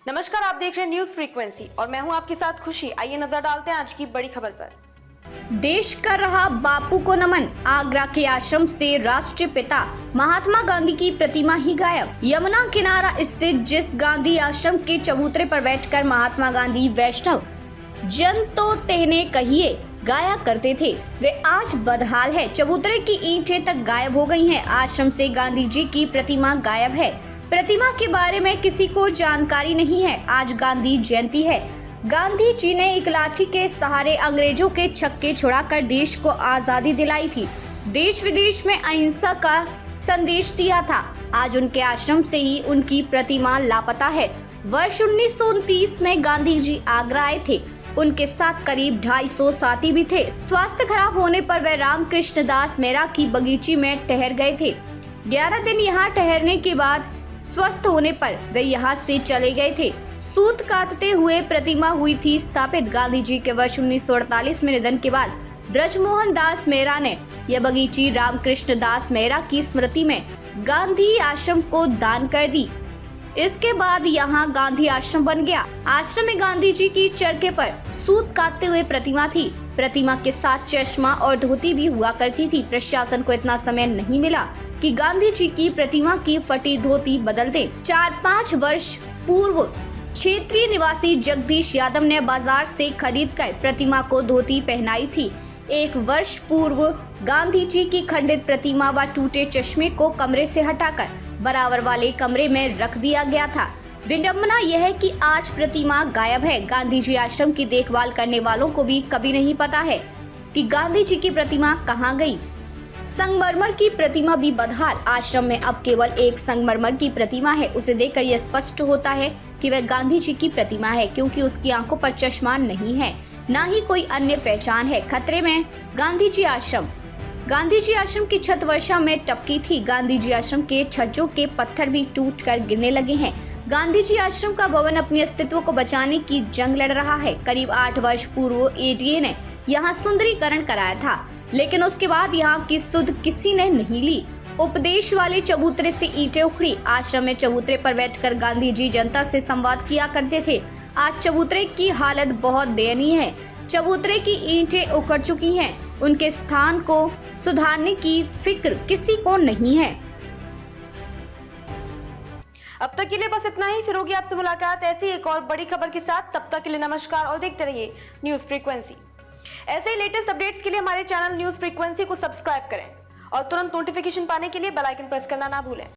नमस्कार, आप देख रहे हैं न्यूज फ्रीक्वेंसी और मैं हूं आपके साथ खुशी। आइए नजर डालते हैं आज की बड़ी खबर पर। देश कर रहा बापू को नमन। आगरा के आश्रम से राष्ट्रीय पिता महात्मा गांधी की प्रतिमा ही गायब। यमुना किनारा स्थित जिस गांधी आश्रम के चबूतरे पर बैठकर महात्मा गांधी वैष्णव जन तो तेहने कहिए गाया करते थे, वे आज बदहाल है। चबूतरे की ईंटें तक गायब हो गई हैं। आश्रम से गांधी जी की प्रतिमा गायब है। प्रतिमा के बारे में किसी को जानकारी नहीं है। आज गांधी जयंती है। गांधी जी ने एक लाठी के सहारे अंग्रेजों के छक्के छुड़ाकर देश को आजादी दिलाई थी। देश विदेश में अहिंसा का संदेश दिया था। आज उनके आश्रम से ही उनकी प्रतिमा लापता है। वर्ष 1929 में गांधी जी आगरा आए थे। उनके साथ करीब 250 साथी भी थे। स्वास्थ्य खराब होने पर वे रामकृष्ण दास मेहरा की बगीची में ठहर गए थे। 11 दिन यहाँ ठहरने के बाद स्वस्थ होने पर वे यहाँ से चले गए थे। सूत काटते हुए प्रतिमा हुई थी स्थापित। गांधी जी के वर्ष 1948 में निधन के बाद ब्रजमोहन दास मेहरा ने यह बगीची रामकृष्ण दास मेहरा की स्मृति में गांधी आश्रम को दान कर दी। इसके बाद यहाँ गांधी आश्रम बन गया। आश्रम में गांधी जी की चरखे पर सूत काटते हुए प्रतिमा थी। प्रतिमा के साथ चश्मा और धोती भी हुआ करती थी। प्रशासन को इतना समय नहीं मिला कि गांधी जी की प्रतिमा की फटी धोती बदल दे। 4-5 वर्ष पूर्व क्षेत्रीय निवासी जगदीश यादव ने बाजार से खरीदकर प्रतिमा को धोती पहनाई थी। 1 वर्ष पूर्व गांधी जी की खंडित प्रतिमा व टूटे चश्मे को कमरे से हटाकर बराबर वाले कमरे में रख दिया गया था। विडंबना यह है कि आज प्रतिमा गायब है। गांधी जी आश्रम की देखभाल करने वालों को भी कभी नहीं पता है कि गांधी जी की प्रतिमा कहाँ गई। संगमरमर की प्रतिमा भी बदहाल। आश्रम में अब केवल एक संगमरमर की प्रतिमा है। उसे देखकर यह स्पष्ट होता है कि वह गांधी जी की प्रतिमा है, क्योंकि उसकी आंखों पर चश्मा नहीं है, न ही कोई अन्य पहचान है। खतरे में गांधी जी आश्रम। गांधी जी आश्रम की छत वर्षा में टपकी थी। गांधी जी आश्रम के छज्जों के पत्थर भी टूटकर गिरने लगे हैं। गांधी जी आश्रम का भवन अपने अस्तित्व को बचाने की जंग लड़ रहा है। करीब 8 वर्ष पूर्व एडीए ने यहाँ सुंदरीकरण कराया था, लेकिन उसके बाद यहाँ की सुध किसी ने नहीं ली। उपदेश वाले चबूतरे से ईंटें उखड़ी। आश्रम में चबूतरे पर बैठकर गांधी जी जनता से संवाद किया करते थे। आज चबूतरे की हालत बहुत दयनीय है। चबूतरे की ईंटें उखड़ चुकी हैं। उनके स्थान को सुधारने की फिक्र किसी को नहीं है। अब तक के लिए बस इतना ही। फिर होगी आपसे मुलाकात ऐसी एक और बड़ी खबर के साथ। तब तक के लिए नमस्कार और देखते रहिए न्यूज फ्रीक्वेंसी। ऐसे ही लेटेस्ट अपडेट्स के लिए हमारे चैनल न्यूज फ्रीक्वेंसी को सब्सक्राइब करें और तुरंत नोटिफिकेशन पाने के लिए बेल आइकन प्रेस करना ना भूलें।